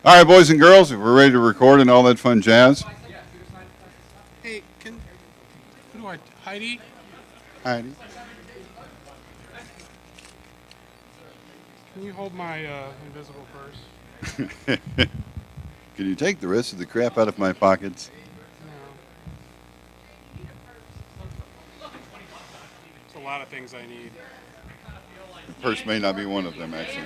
All right, boys and girls, if we're ready to record and all that fun jazz. Hey, who do I, Heidi? Heidi. Can you hold my invisible purse? Can you take the rest of the crap out of my pockets? No. There's a lot of things I need. The purse may not be one of them, actually.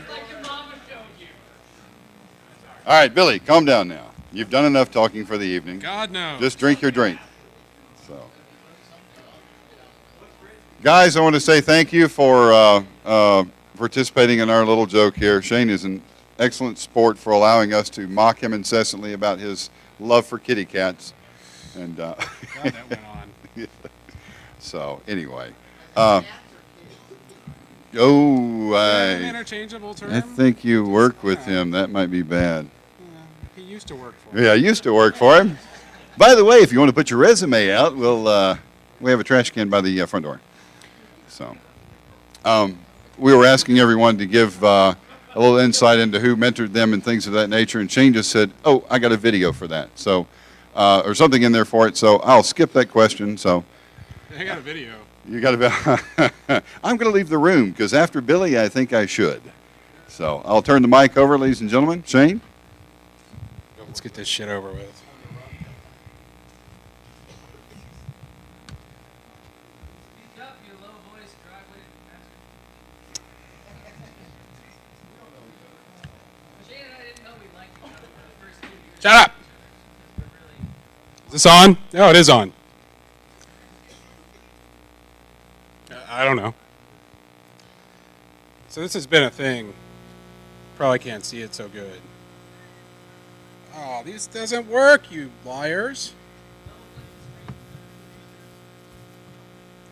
All right, Billy, calm down now. You've done enough talking for the evening. God knows. Just drink your drink. So, guys, I want to say thank you for participating in our little joke here. Shane is an excellent sport for allowing us to mock him incessantly about his love for kitty cats. And God, that went on. So, anyway. Interchangeable term. I think you work with him. That might be bad. He used to work for him. Yeah, I used to work for him. By the way, if you want to put your resume out, we have a trash can by the front door. So, we were asking everyone to give a little insight into who mentored them and things of that nature, and Shane just said, "Oh, I got a video for that," so or something in there for it. So I'll skip that question. So I got a video. you got to. I'm going to leave the room because after Billy, I think I should. So I'll turn the mic over, ladies and gentlemen. Shane. Let's get this shit over with. Shut up! Is this on? No, it is on. I don't know. So this has been a thing. Probably can't see it so good. Oh, this doesn't work, you liars.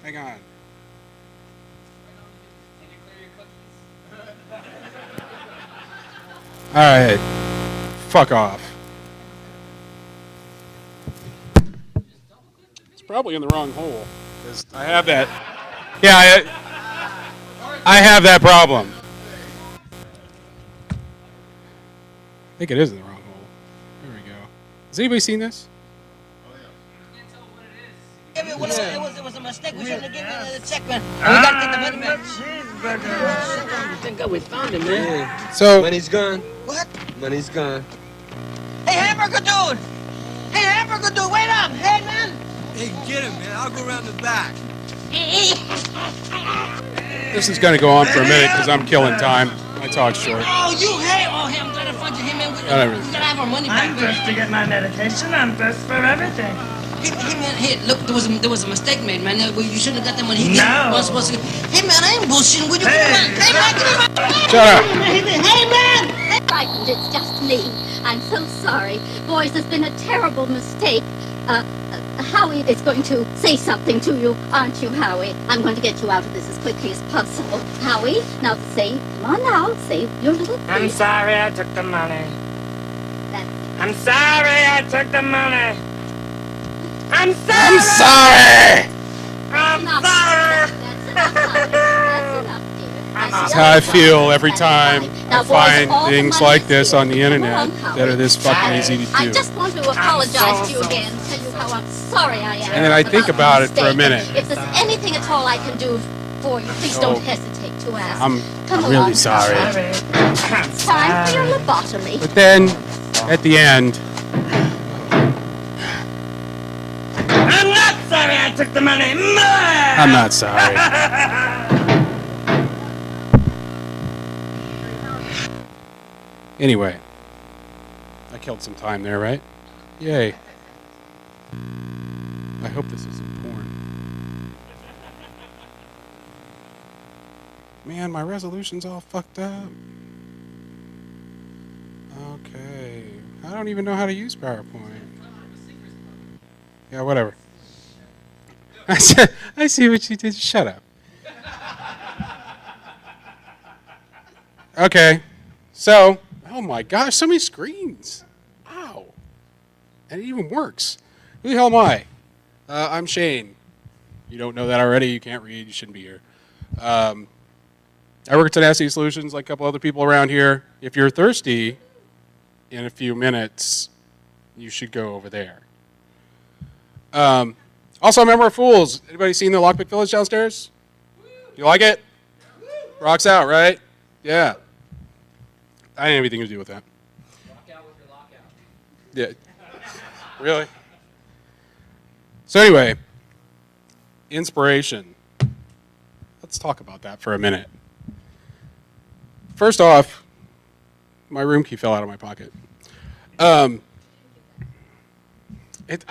Hang on. Alright. Fuck off. It's probably in the wrong hole. Because I have that. Yeah, I have that problem. I think it is in the wrong hole. There we go. Has anybody seen this? It was a mistake. We shouldn't have given it the check, man. We got to get the money back. Thank God we found him, man. So Money's gone. What? Money's gone. Hey, hamburger dude! Hey, hamburger dude, wait up! Hey, man! Hey, get him, man. I'll go around the back. this is going to go on for a minute because I'm killing time. My talk's short. Oh, you hey! Oh, hey, I'm glad I found you. Hey, man, we gotta have our money back. I'm first to get my medication. I'm first for everything. Hey, man, hey, look, there was a mistake made, man. You shouldn't have got that money. No. Hey, man, I ain't bullshitting with you. Hey. Hey, man, give me my... Shut up. Hey, man! Frightened, it's just me. I'm so sorry. Boys, there's been a terrible mistake. Howie is going to say something to you, aren't you, Howie? I'm going to get you out of this as quickly as possible. Howie, now say, come on now, say your little I'm piece. sorry I took the money. That's I'm sorry I took the money. I'm sorry. I'm sorry. I'm enough. sorry. That's enough, honey. That's enough, dear. This is how I feel every time I find things like this on the internet that are this fucking easy to I do. just want to apologize to you again, tell you how I'm sorry I am. And then I think about it for a minute. If there's anything at all I can do for you, please don't hesitate to ask. I'm Come really along, sorry. It's time for your lobotomy. But then, at the end, I'm not sorry I took the money. I'm not sorry. Anyway, I killed some time there, right? Yay. I hope this isn't porn. Man, my resolution's all fucked up. Okay. I don't even know how to use PowerPoint. Yeah, whatever. I see what you did. Shut up. Okay. So, oh my gosh, so many screens. Wow. And it even works. Who the hell am I? I'm Shane. You don't know that already. You can't read. You shouldn't be here. I work at Tenacity Solutions like a couple other people around here. If you're thirsty in a few minutes, you should go over there. Also, Member of Fools. Anybody seen the Lockpick Village downstairs? You like it? Rocks out, right? Yeah. I didn't have anything to do with that. Lock out with your lockout. Yeah. Really? So anyway, inspiration. Let's talk about that for a minute. First off, my room key fell out of my pocket. I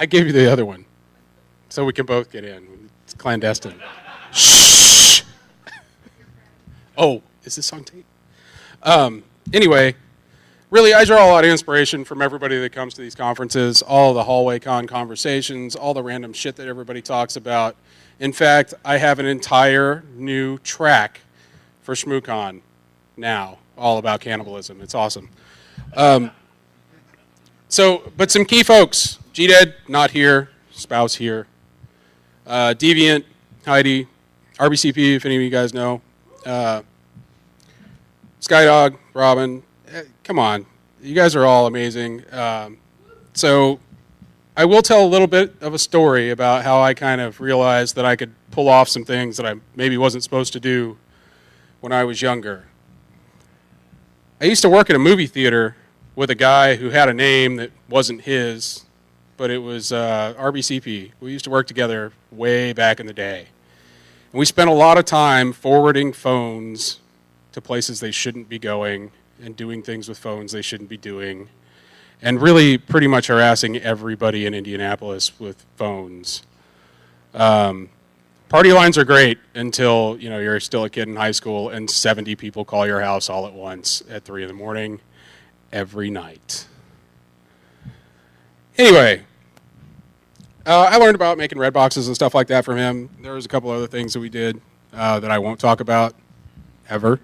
gave you the other one, so we can both get in. It's clandestine. Shh. Oh, is this on tape? Anyway, really, I draw a lot of inspiration from everybody that comes to these conferences, all the hallway con conversations, all the random shit that everybody talks about. In fact, I have an entire new track for ShmooCon now, all about cannibalism. It's awesome. But some key folks. G-Dead, not here. Spouse here. Deviant, Heidi. RBCP, if any of you guys know. SkyDog, Robin. Come on. You guys are all amazing. So I will tell a little bit of a story about how I kind of realized that I could pull off some things that I maybe wasn't supposed to do when I was younger. I used to work at a movie theater with a guy who had a name that wasn't his, but it was RBCP. We used to work together way back in the day. And we spent a lot of time forwarding phones to places they shouldn't be going and doing things with phones they shouldn't be doing, and really pretty much harassing everybody in Indianapolis with phones. Party lines are great until you're still a kid in high school and 70 people call your house all at once at 3 in the morning every night. Anyway, I learned about making red boxes and stuff like that from him. There was a couple other things that we did that I won't talk about ever.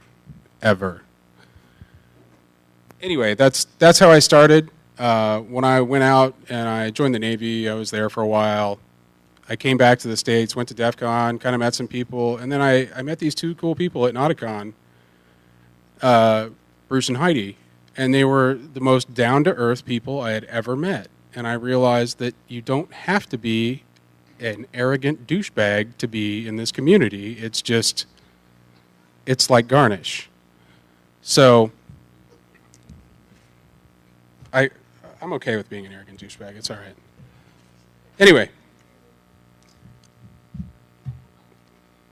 Anyway, that's how I started. When I went out and I joined the Navy, I was there for a while. I came back to the States, went to DEF CON, kind of met some people, and then I met these two cool people at Nauticon, Bruce and Heidi, and they were the most down-to-earth people I had ever met. And I realized that you don't have to be an arrogant douchebag to be in this community. It's like garnish. So I'm okay with being an arrogant douchebag. It's all right. Anyway.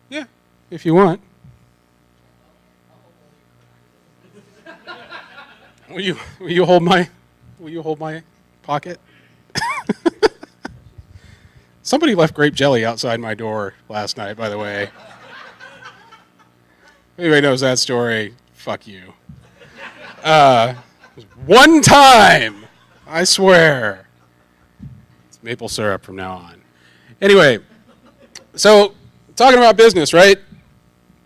Yeah, if you want. Will you hold my pocket? Somebody left grape jelly outside my door last night, by the way. Anybody knows that story? Fuck you. One time, I swear. It's maple syrup from now on. Anyway, so talking about business, right?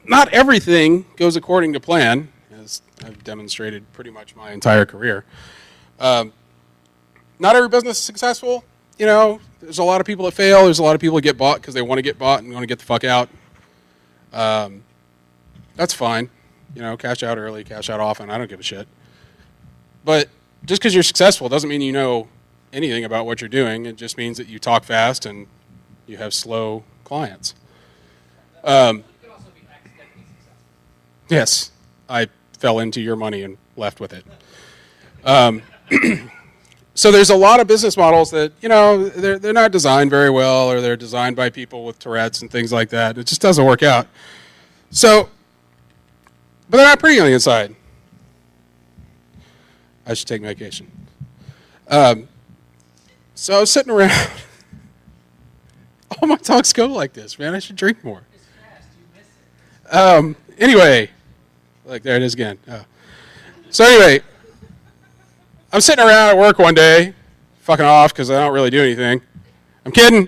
Not everything goes according to plan, as I've demonstrated pretty much my entire career. Not every business is successful. There's a lot of people that fail. There's a lot of people that get bought because they want to get bought and want to get the fuck out. That's fine. Cash out early, cash out often. I don't give a shit. But just because you're successful doesn't mean you know anything about what you're doing. It just means that you talk fast and you have slow clients. Yes, I fell into your money and left with it. So there's a lot of business models that, they're not designed very well, or they're designed by people with Tourette's and things like that. It just doesn't work out. So, but they're not pretty on the inside. I should take medication. So I was sitting around. All my talks go like this, man. I should drink more. It's fast. You miss it. Anyway, there it is again. So anyway, I'm sitting around at work one day, fucking off because I don't really do anything. I'm kidding.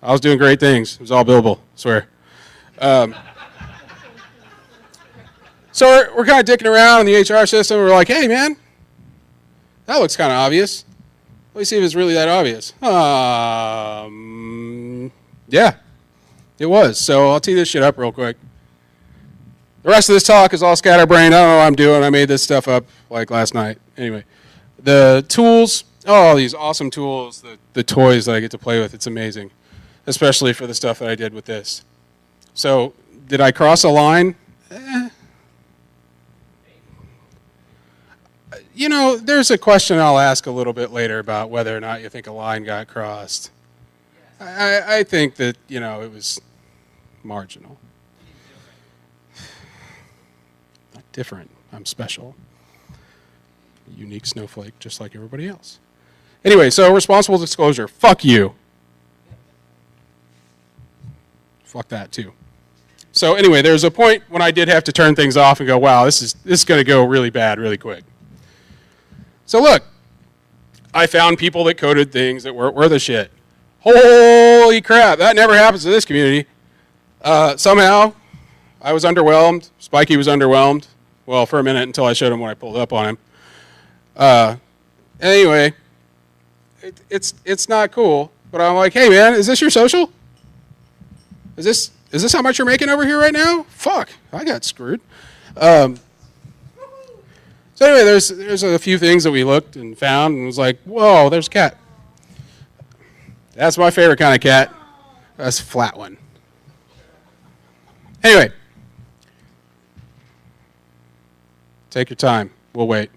I was doing great things. It was all billable, I swear. So we're kind of dicking around in the HR system. We're like, hey, man, that looks kind of obvious. Let me see if it's really that obvious. Yeah, it was. So I'll tee this shit up real quick. The rest of this talk is all scatterbrained. I don't know what I'm doing. I made this stuff up like last night. Anyway, the tools, oh, these awesome tools, the toys that I get to play with, it's amazing, especially for the stuff that I did with this. So, did I cross a line? You know, there's a question I'll ask a little bit later about whether or not you think a line got crossed. I think that, you know, it was marginal. Not different. I'm special. Unique snowflake, just like everybody else. Anyway, so responsible disclosure. Fuck you. Fuck that, too. So anyway, there's a point when I did have to turn things off and go, wow, this is going to go really bad really quick. So look, I found people that coded things that weren't worth a shit. Holy crap, that never happens in this community. Somehow, I was underwhelmed. Spiky was underwhelmed. Well, for a minute until I showed him when I pulled up on him. Anyway, it's not cool. But I'm like, hey man, is this your social? Is this how much you're making over here right now? Fuck, I got screwed. So anyway, there's a few things that we looked and found and was like, whoa, there's a cat. That's my favorite kind of cat. That's a flat one. Anyway, take your time. We'll wait.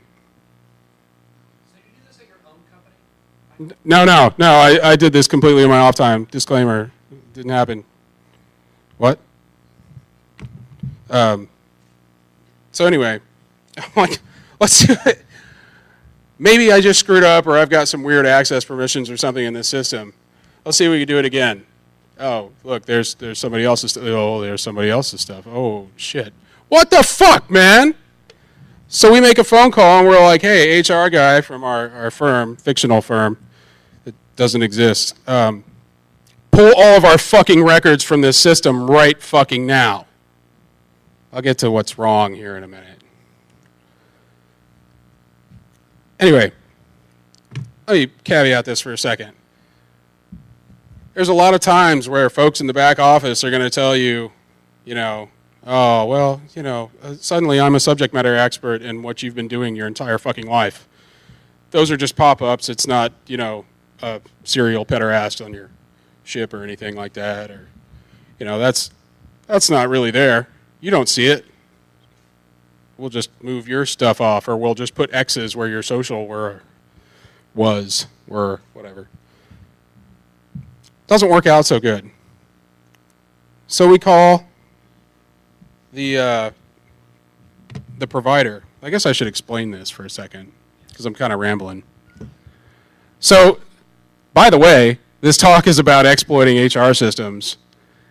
So you do this at your own company? No. I did this completely in my off time. Disclaimer. Didn't happen. What? So anyway, I'm like, let's do it. Maybe I just screwed up or I've got some weird access permissions or something in this system. Let's see if we can do it again. Oh, look, there's somebody else's stuff. Oh, there's somebody else's stuff. Oh, shit. What the fuck, man? So we make a phone call and we're like, hey, HR guy from our firm, fictional firm that doesn't exist, pull all of our fucking records from this system right fucking now. I'll get to what's wrong here in a minute. Anyway, let me caveat this for a second. There's a lot of times where folks in the back office are going to tell you, you know, oh, well, you know, suddenly I'm a subject matter expert in what you've been doing your entire fucking life. Those are just pop-ups. It's not, you know, a serial pederast on your ship or anything like that. Or, you know, that's not really there. You don't see it. We'll just move your stuff off, or we'll just put X's where your social were, whatever. Doesn't work out so good. So we call the provider. I guess I should explain this for a second, because I'm kind of rambling. So, by the way, this talk is about exploiting HR systems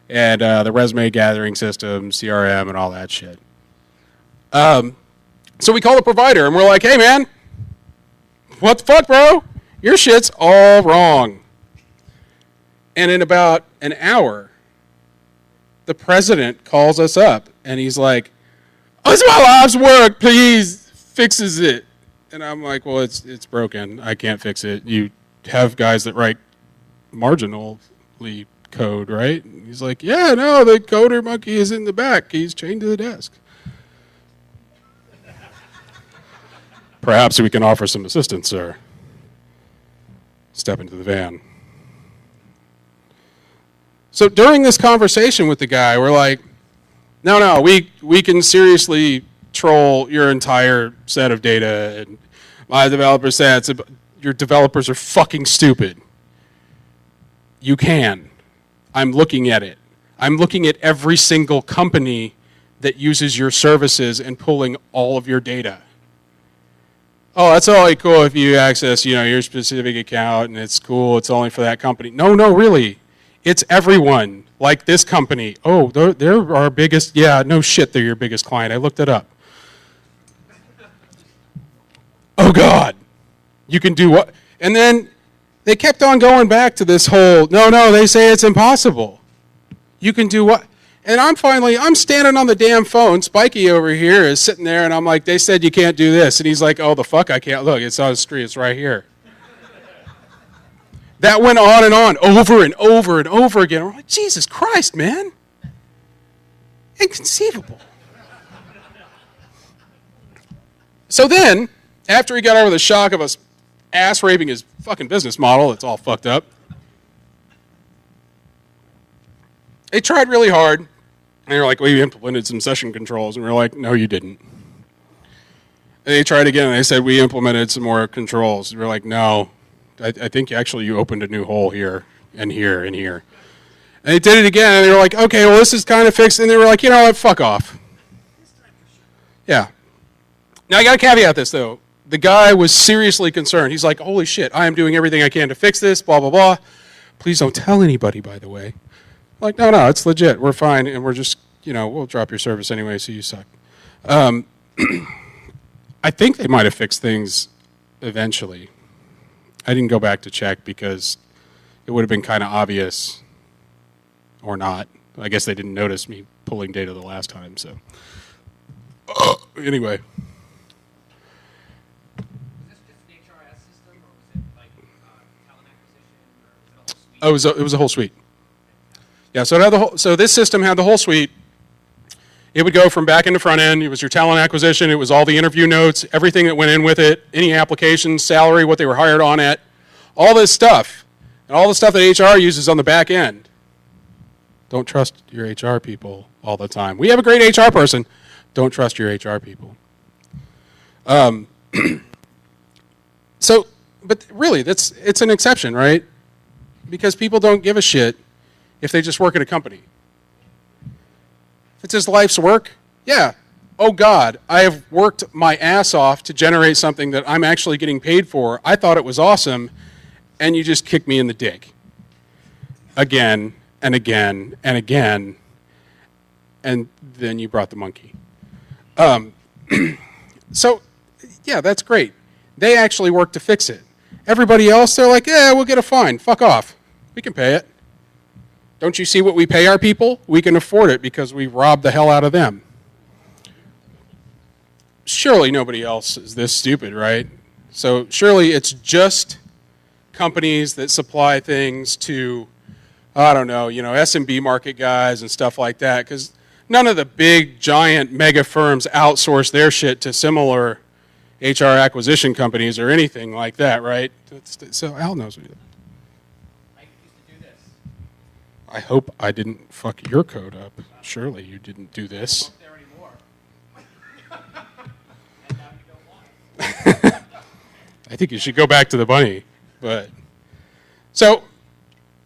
and the resume gathering system, CRM, and all that shit. So we call the provider, and we're like, hey, man, what the fuck, bro? Your shit's all wrong. And in about an hour, the president calls us up, and he's like, oh, it's my life's work, please, fixes it. And I'm like, well, it's broken. I can't fix it. You have guys that write marginally code, right? And he's like, yeah, no, the coder monkey is in the back. He's chained to the desk. Perhaps we can offer some assistance, sir. Step into the van. So during this conversation with the guy, we're like, no, we can seriously troll your entire set of data. And my developer said, your developers are fucking stupid. You can. I'm looking at it. I'm looking at every single company that uses your services and pulling all of your data. Oh, that's only cool if you access, you know, your specific account and it's cool. It's only for that company. No, really. It's everyone, like this company. Oh, they're our biggest. Yeah, no shit, they're your biggest client. I looked it up. Oh, God. You can do what? And then they kept on going back to this whole, no, they say it's impossible. You can do what? And I'm standing on the damn phone. Spiky over here is sitting there, and I'm like, they said you can't do this. And he's like, oh, the fuck, I can't. Look, it's on the street. It's right here. That went on and on, over and over and over again. I'm like, Jesus Christ, man. Inconceivable. So then, after he got over the shock of us ass raping his fucking business model, it's all fucked up. They tried really hard, and they were like, "We implemented some session controls," and we were like, "No, you didn't." And they tried again, and they said, "We implemented some more controls." And we were like, "No, I think actually you opened a new hole here and here and here." And they did it again, and they were like, "Okay, well, this is kind of fixed." And they were like, "You know what? Fuck off." Yeah. Now, I got to caveat this, though. The guy was seriously concerned. He's like, "Holy shit, I am doing everything I can to fix this, blah, blah, blah. Please don't tell anybody, by the way." Like, no, it's legit. We're fine, and we're just, we'll drop your service anyway, so you suck. I think they might have fixed things eventually. I didn't go back to check because it would have been kind of obvious, or not. I guess they didn't notice me pulling data the last time, so. Anyway. Was this just an HRS system, or was it like talent acquisition, or was it a whole suite? Oh, it was a whole suite. Yeah, so it had so this system had the whole suite. It would go from back end to front end. It was your talent acquisition. It was all the interview notes, everything that went in with it, any applications, salary, what they were hired on at, all this stuff, and all the stuff that HR uses on the back end. Don't trust your HR people all the time. We have a great HR person. Don't trust your HR people. So, but really, it's an exception, right? Because people don't give a shit if they just work at a company. If it's his life's work, yeah. Oh God, I have worked my ass off to generate something that I'm actually getting paid for. I thought it was awesome, and you just kicked me in the dick. Again, and again, and again, and then you brought the monkey. So, yeah, that's great. They actually work to fix it. Everybody else, they're like, yeah, we'll get a fine. Fuck off. We can pay it. Don't you see what we pay our people? We can afford it because we robbed the hell out of them. Surely nobody else is this stupid, right? So surely it's just companies that supply things to, I don't know, SMB market guys and stuff like that, because none of the big, giant mega firms outsource their shit to similar HR acquisition companies or anything like that, right? So Al knows what he does. I hope I didn't fuck your code up. Surely you didn't do this. I think you should go back to the bunny. But so,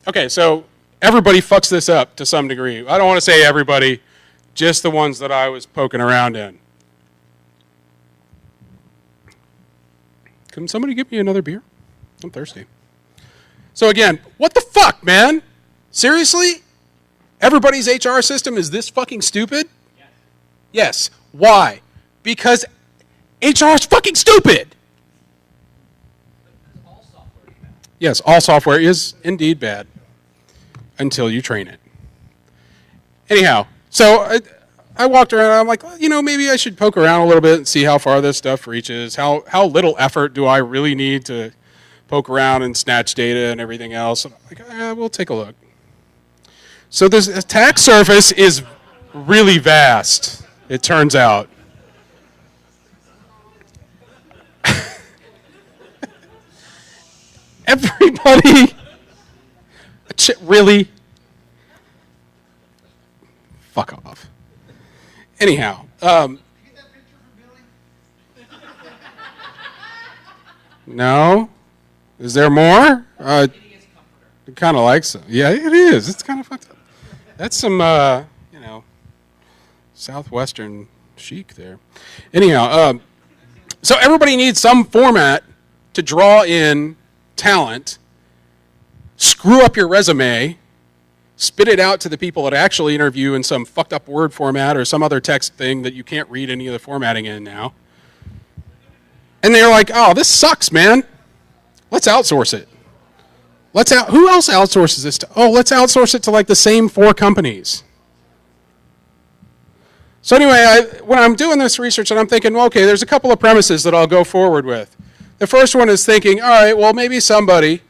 okay, so everybody fucks this up to some degree. I don't want to say everybody, just the ones that I was poking around in. Can somebody get me another beer? I'm thirsty. So again, what the fuck, man? Seriously? Everybody's HR system is this fucking stupid? Yes. Yes. Why? Because HR is fucking stupid. But all software is bad. Yes, all software is indeed bad until you train it. Anyhow, so I walked around and I'm like, well, maybe I should poke around a little bit and see how far this stuff reaches. How little effort do I really need to poke around and snatch data and everything else? And I'm like, we'll take a look. So this attack surface is really vast, it turns out. Everybody, really? Fuck off. Anyhow, no? Is there more? It kind of likes it. Yeah, it is. It's kind of fucked up. That's some, southwestern chic there. Anyhow, so everybody needs some format to draw in talent, screw up your resume, spit it out to the people that actually interview in some fucked up Word format or some other text thing that you can't read any of the formatting in now. And they're like, oh, this sucks, man. Let's outsource it. Who else outsources this to? Oh, let's outsource it to like the same 4 companies. So anyway, when I'm doing this research and I'm thinking, well, okay, there's a couple of premises that I'll go forward with. The first one is thinking, all right, well, maybe somebody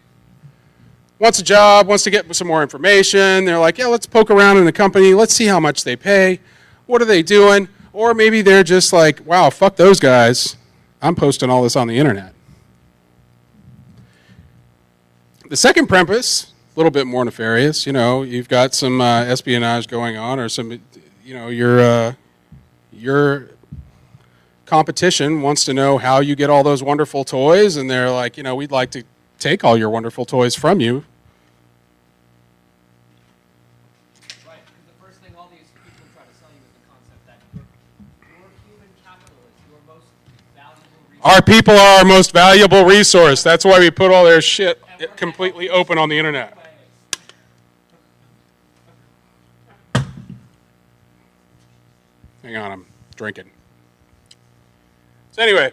wants a job, wants to get some more information. They're like, yeah, let's poke around in the company. Let's see how much they pay. What are they doing? Or maybe they're just like, wow, fuck those guys. I'm posting all this on the internet. The second premise, a little bit more nefarious. You know, you've got some espionage going on, or some, you know, your competition wants to know how you get all those wonderful toys, and they're like, you know, we'd like to take all your wonderful toys from you. Right, because the first thing all these people try to sell you is the concept that your human capital is your most valuable resource. Our people are our most valuable resource. That's why we put all their shit completely open on the internet. Hang on, I'm drinking. So anyway,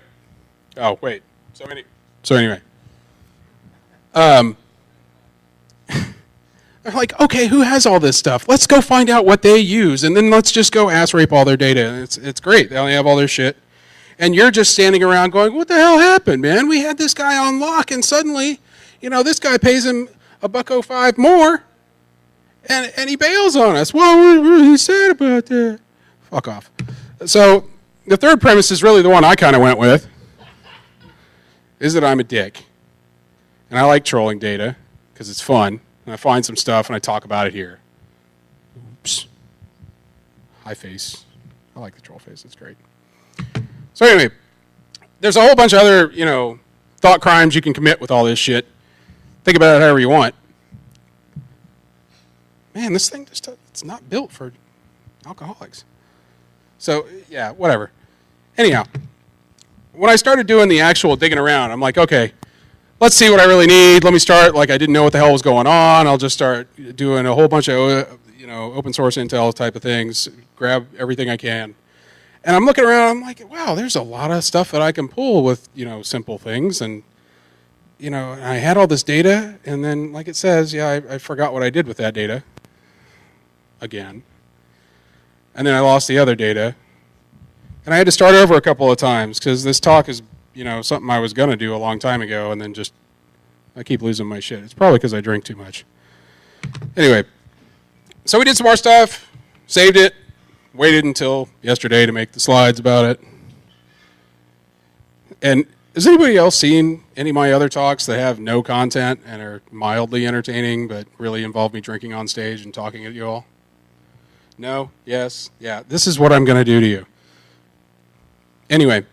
oh wait, so anyway, they're like, okay, who has all this stuff? Let's go find out what they use, and then let's just go ass rape all their data. And it's great. They only have all their shit, and you're just standing around going, what the hell happened, man? We had this guy on lock, and suddenly, you know, this guy pays him $1.05 more, and he bails on us. Well, we're really sad about that. Fuck off. So the third premise is really the one I kind of went with, is that I'm a dick. And I like trolling data because it's fun. And I find some stuff and I talk about it here. Oops. High face. I like the troll face. It's great. So anyway, there's a whole bunch of other, you know, thought crimes you can commit with all this shit. Think about it however you want. Man, this thing just, it's not built for alcoholics. So, yeah, whatever. Anyhow, when I started doing the actual digging around, I'm like, okay, let's see what I really need. Let me start, like I didn't know what the hell was going on. I'll just start doing a whole bunch of, you know, open source intel type of things, grab everything I can. And I'm looking around, I'm like, wow, there's a lot of stuff that I can pull with, you know, simple things. And, you know, I had all this data, and then, like it says, yeah, I forgot what I did with that data again. And then I lost the other data. And I had to start over a couple of times because this talk is, you know, something I was going to do a long time ago, and then just, I keep losing my shit. It's probably because I drink too much. Anyway, so we did some more stuff, saved it, waited until yesterday to make the slides about it. And has anybody else seen any of my other talks that have no content and are mildly entertaining but really involve me drinking on stage and talking at you all? No? Yes? Yeah. This is what I'm going to do to you. Anyway,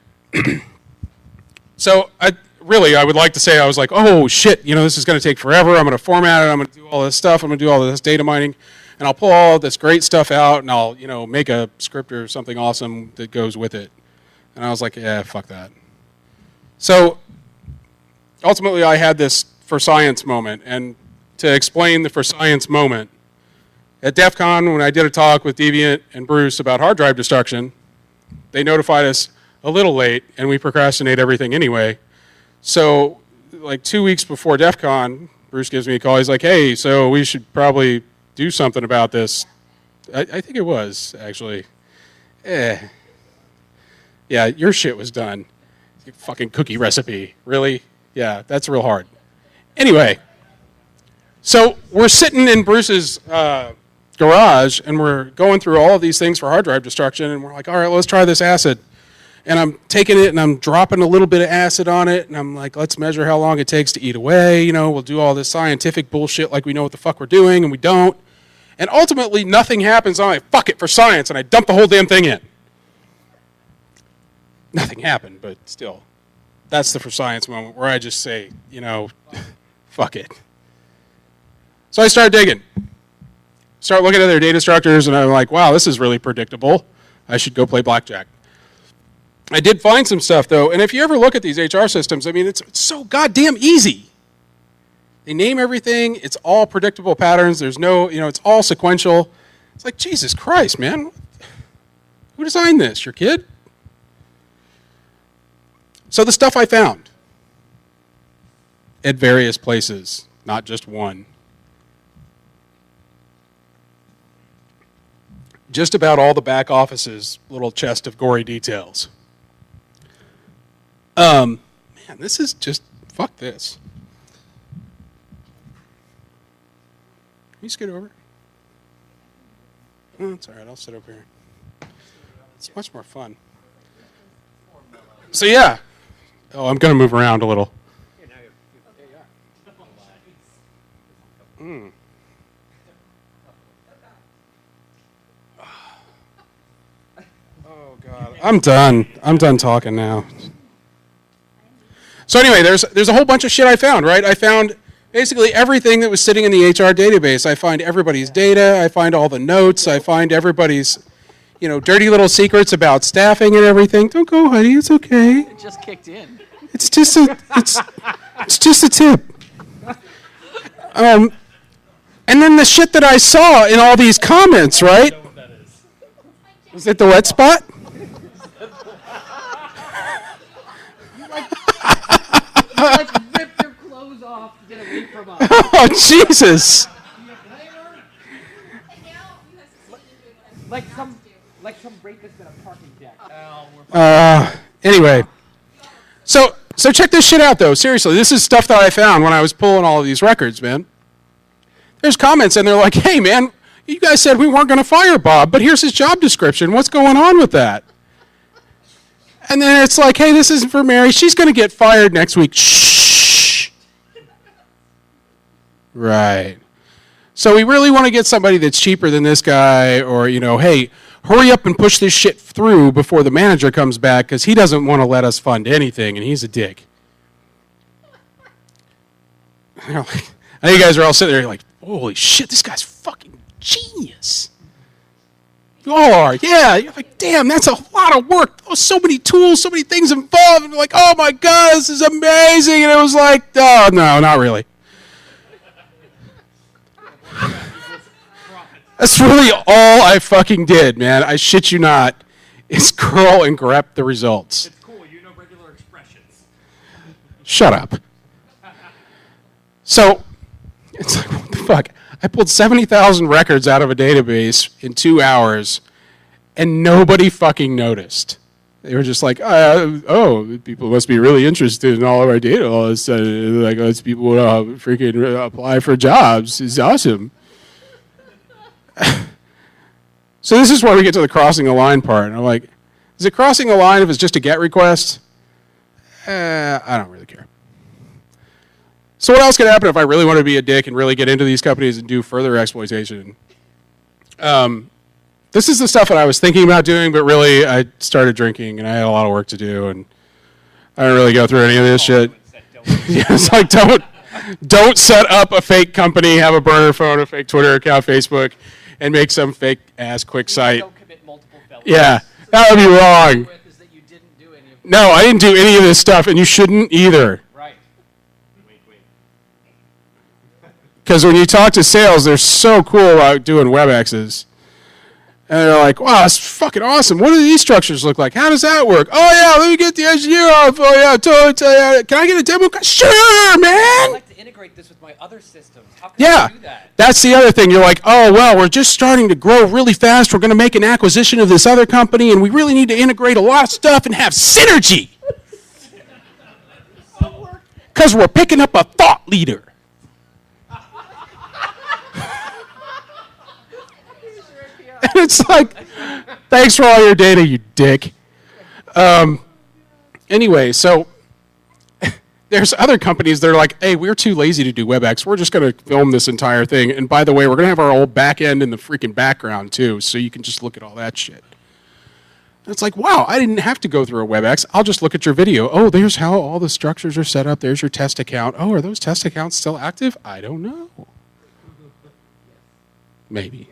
so I would like to say I was like, oh shit, you know, this is going to take forever. I'm going to format it. I'm going to do all this stuff. I'm going to do all this data mining, and I'll pull all this great stuff out, and I'll, you know, make a script or something awesome that goes with it. And I was like, yeah, fuck that. So ultimately, I had this for science moment, and to explain the for science moment, at DEF CON, when I did a talk with Deviant and Bruce about hard drive destruction, they notified us a little late, and we procrastinate everything anyway. So, like 2 weeks before DEF CON, Bruce gives me a call. He's like, hey, so we should probably do something about this. I think it was, actually. Yeah, your shit was done. Your fucking cookie recipe. Really? Yeah, that's real hard. Anyway, so we're sitting in Bruce's garage, and we're going through all of these things for hard drive destruction, and we're like, all right, let's try this acid. And I'm taking it, and I'm dropping a little bit of acid on it, and I'm like, let's measure how long it takes to eat away. You know, we'll do all this scientific bullshit like we know what the fuck we're doing, and we don't. And ultimately, nothing happens. I'm like, fuck it, for science, and I dump the whole damn thing in. Nothing happened, but still. That's the for science moment where I just say, you know, fuck it. So I started digging. Start looking at their data structures, and I'm like, wow, this is really predictable. I should go play blackjack. I did find some stuff, though, and if you ever look at these HR systems, I mean, it's so goddamn easy. They name everything. It's all predictable patterns. There's no, you know, it's all sequential. It's like, Jesus Christ, man. Who designed this? Your kid? So the stuff I found at various places, not just one. Just about all the back office's little chest of gory details. Man, this is just, fuck this. Can you scoot over? Oh, it's all right, I'll sit over here. It's much more fun. So yeah, Oh, I'm going to move around a little. Oh, God. I'm done. I'm done talking now. So anyway, there's a whole bunch of shit I found, right? I found basically everything that was sitting in the HR database. I find everybody's data. I find all the notes. I find everybody's, dirty little secrets about staffing and everything. Don't go, honey. It's okay. It just kicked in. It's just a tip. And then the shit that I saw in all these comments, right? Was it the wet spot? Rip your clothes off to get away from us. Oh, Jesus. Like some rapist in a parking deck. Anyway. So check this shit out, though. Seriously, this is stuff that I found when I was pulling all of these records, man. There's comments, and they're like, hey, man, you guys said we weren't going to fire Bob, but here's his job description. What's going on with that? And then it's like, hey, this isn't for Mary. She's going to get fired next week. Shh. Right. So we really want to get somebody that's cheaper than this guy, or, hey, hurry up and push this shit through before the manager comes back because he doesn't want to let us fund anything, and he's a dick. I know you guys are all sitting there like, holy shit, this guy's fucking genius. You all are, yeah. You're like, damn, that's a lot of work. Oh, so many tools, so many things involved. And you're like, oh my God, this is amazing. And it was like, oh, no, not really. That's really all I fucking did, man. I shit you not. Is curl and grep the results. It's cool. You know regular expressions. Shut up. So, it's like, what the fuck? I pulled 70,000 records out of a database in 2 hours, and nobody fucking noticed. They were just like, oh, people must be really interested in all of our data all of a sudden. Like, those people freaking apply for jobs. It's awesome. So this is where we get to the crossing a line part. And I'm like, is it crossing a line if it's just a GET request? I don't really care. So what else could happen if I really want to be a dick and really get into these companies and do further exploitation? This is the stuff that I was thinking about doing, but really I started drinking and I had a lot of work to do, and I didn't really go through any of this shit. Yeah, it's like, don't set up a fake company, have a burner phone, a fake Twitter account, Facebook, and make some fake ass quick site. Don't commit multiple felonies. Yeah, that would be wrong. Is that you didn't do any of No, I didn't do any of this stuff, and you shouldn't either. Right. Wait. Because when you talk to sales, they're so cool about doing WebExes. And they're like, wow, that's fucking awesome. What do these structures look like? How does that work? Oh, yeah, let me get the engineer off. Oh, yeah, totally. Can I get a demo? Sure, man. I'd like to integrate this with my other systems. How can I do that? That's the other thing. You're like, oh, well, we're just starting to grow really fast. We're going to make an acquisition of this other company, and we really need to integrate a lot of stuff and have synergy. Because we're picking up a thought leader. And it's like, thanks for all your data, you dick. Anyway, so there's other companies that are like, hey, we're too lazy to do WebEx. We're just going to film this entire thing. And by the way, we're going to have our old back end in the freaking background, too, so you can just look at all that shit. And it's like, wow, I didn't have to go through a WebEx. I'll just look at your video. Oh, there's how all the structures are set up. There's your test account. Oh, are those test accounts still active? I don't know. Maybe.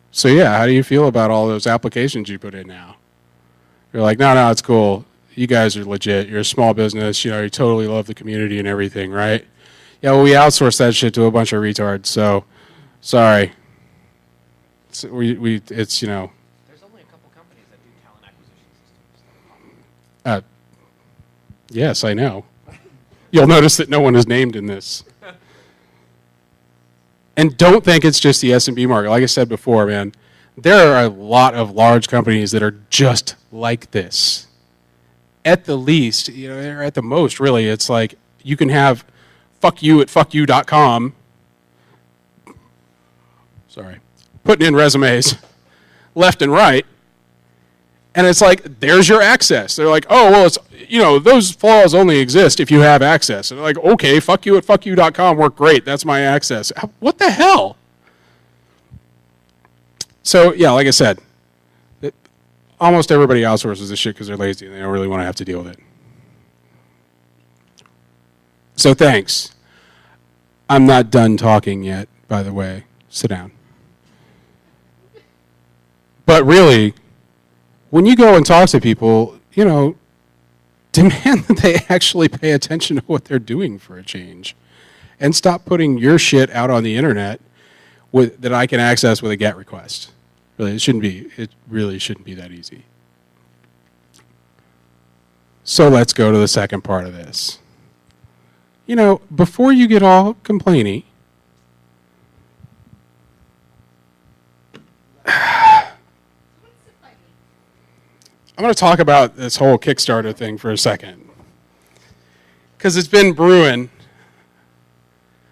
So yeah, how do you feel about all those applications you put in now? You're like, no, it's cool. You guys are legit. You're a small business. You totally love the community and everything, right? Yeah, well, we outsource that shit to a bunch of retards. So, sorry. It's, There's only a couple companies that do talent acquisition systems. Yes, I know. You'll notice that no one is named in this. And don't think it's just the S&B market. Like I said before, man, there are a lot of large companies that are just like this. At the least, or at the most, really, it's like you can have fuck you at fuckyou.com. Sorry. Putting in resumes left and right. And it's like, there's your access. They're like, oh, well, it's, those flaws only exist if you have access. And they're like, okay, fuck you at fuckyou.com worked great. That's my access. What the hell? So, yeah, like I said, almost everybody outsources this shit because they're lazy and they don't really want to have to deal with it. So thanks. I'm not done talking yet, by the way. Sit down. But really, when you go and talk to people, demand that they actually pay attention to what they're doing for a change. And stop putting your shit out on the internet that I can access with a GET request. Really, it really shouldn't be that easy. So let's go to the second part of this. Before you get all complainy, I'm going to talk about this whole Kickstarter thing for a second. Because it's been brewing.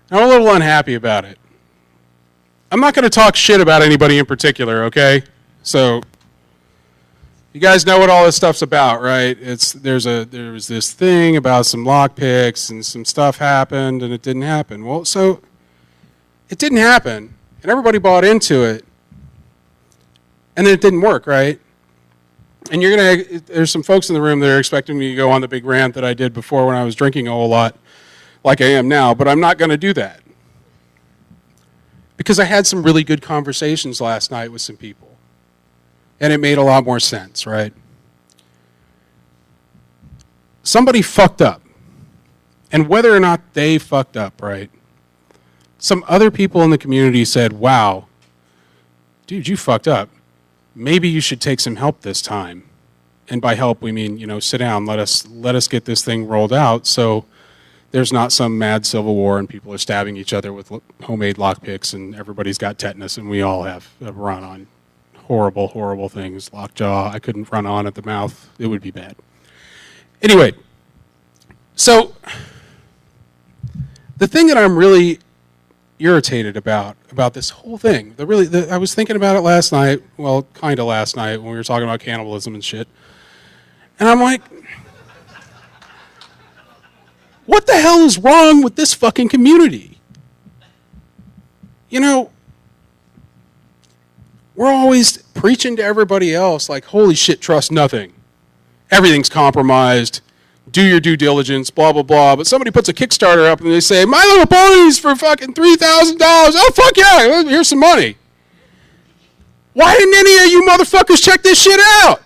I'm a little unhappy about it. I'm not going to talk shit about anybody in particular, okay? So, you guys know what all this stuff's about, right? There was this thing about some lockpicks and some stuff happened and it didn't happen. Well, so it didn't happen and everybody bought into it and then it didn't work, right? And there's some folks in the room that are expecting me to go on the big rant that I did before when I was drinking a whole lot like I am now, but I'm not going to do that. Because I had some really good conversations last night with some people. And it made a lot more sense, right? Somebody fucked up. And whether or not they fucked up, right? Some other people in the community said, wow, dude, you fucked up. Maybe you should take some help this time. And by help, we mean, sit down, let us get this thing rolled out so there's not some mad civil war and people are stabbing each other with homemade lockpicks and everybody's got tetanus and we all have run on horrible, horrible things. Lockjaw, I couldn't run on at the mouth. It would be bad. Anyway, so the thing that I'm really irritated about this whole thing, I was thinking about it last night, well, kind of last night when we were talking about cannibalism and shit, and I'm like, what the hell is wrong with this fucking community? We're always preaching to everybody else like, holy shit, trust nothing. Everything's compromised. Do your due diligence, blah, blah, blah. But somebody puts a Kickstarter up and they say, My Little Ponies for fucking $3,000. Oh, fuck yeah, here's some money. Why didn't any of you motherfuckers check this shit out?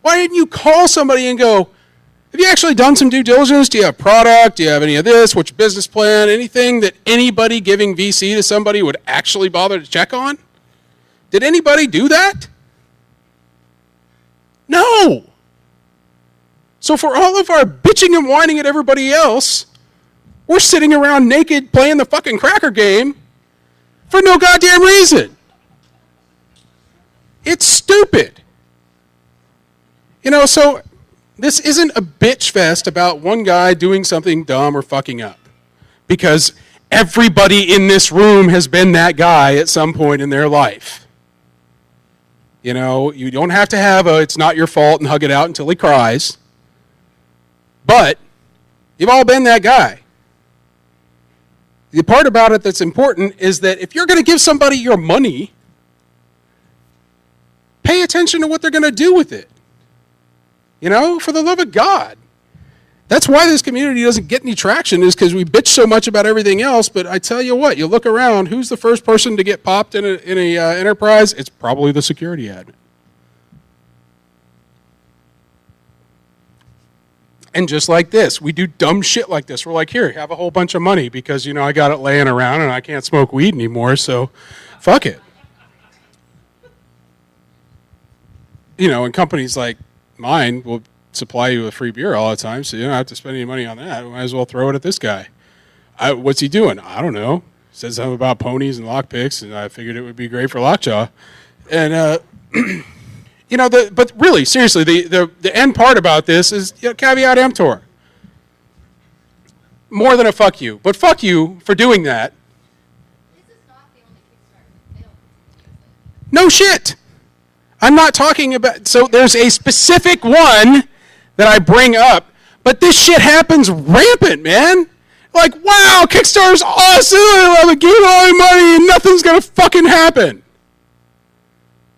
Why didn't you call somebody and go, have you actually done some due diligence? Do you have product? Do you have any of this? What's your business plan? Anything that anybody giving VC to somebody would actually bother to check on? Did anybody do that? No. So for all of our bitching and whining at everybody else, we're sitting around naked playing the fucking cracker game for no goddamn reason. It's stupid. So this isn't a bitch fest about one guy doing something dumb or fucking up. Because everybody in this room has been that guy at some point in their life. You don't have to have it's not your fault and hug it out until he cries. But you've all been that guy. The part about it that's important is that if you're going to give somebody your money, pay attention to what they're going to do with it. For the love of God. That's why this community doesn't get any traction, is because we bitch so much about everything else. But I tell you what, you look around, who's the first person to get popped in a enterprise? It's probably the security admin. And just like this, we do dumb shit like this. We're like, here, have a whole bunch of money because, I got it laying around and I can't smoke weed anymore, so fuck it. And companies like mine will supply you with free beer all the time, so you don't have to spend any money on that. We might as well throw it at this guy. What's he doing? I don't know. Said something about ponies and lockpicks, and I figured it would be great for lockjaw. And, but really, seriously, the end part about this is caveat emptor. More than a fuck you. But fuck you for doing that. This is not the only Kickstarter. No shit. I'm not talking about, so there's a specific one that I bring up, but this shit happens rampant, man. Like, wow, Kickstarter's awesome, I love it, give it all your money and nothing's gonna fucking happen.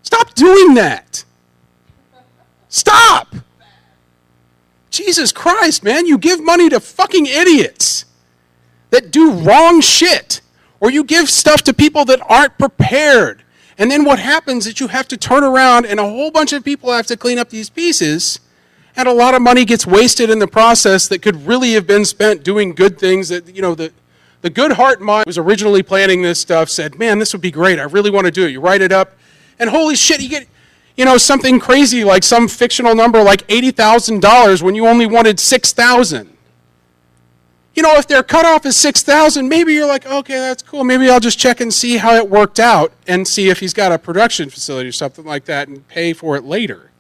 Stop doing that. Stop. Jesus Christ, man, you give money to fucking idiots that do wrong shit, or you give stuff to people that aren't prepared. And then what happens is you have to turn around and a whole bunch of people have to clean up these pieces, and a lot of money gets wasted in the process that could really have been spent doing good things that, you know, the good heart mind was originally planning this stuff, said, man, this would be great, I really want to do it. You write it up, and holy shit, you get, you know, something crazy like some fictional number like $80,000 when you only wanted $6,000. You know, if their cutoff is $6,000, maybe you're like, okay, that's cool. Maybe I'll just check and see how it worked out and see if he's got a production facility or something like that and pay for it later.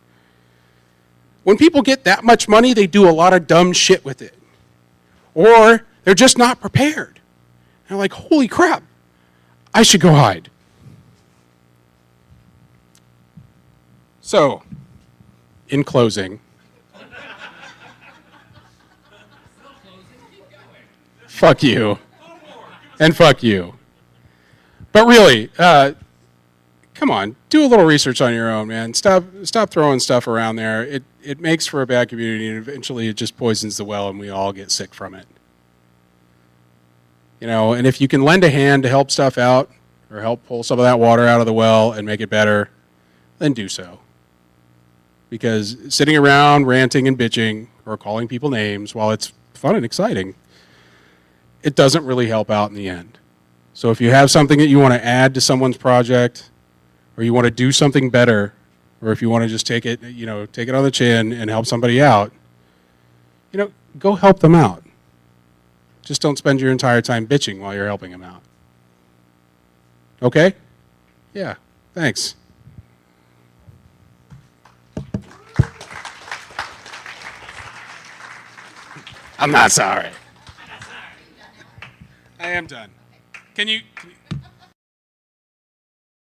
When people get that much money, they do a lot of dumb shit with it. Or they're just not prepared. They're like, holy crap, I should go hide. So, in closing, fuck you, and fuck you. But really, come on, do a little research on your own, man. Stop throwing stuff around there. It makes for a bad community, and eventually it just poisons the well, and we all get sick from it. You know, and if you can lend a hand to help stuff out, or help pull some of that water out of the well and make it better, then do so. Because sitting around ranting and bitching or calling people names, while it's fun and exciting, it doesn't really help out in the end. So if you have something that you want to add to someone's project, or you want to do something better, or if you want to just take it, you know, take it on the chin and help somebody out, you know, go help them out. Just don't spend your entire time bitching while you're helping them out. Okay? Yeah, thanks. I'm not sorry. I am done. Can you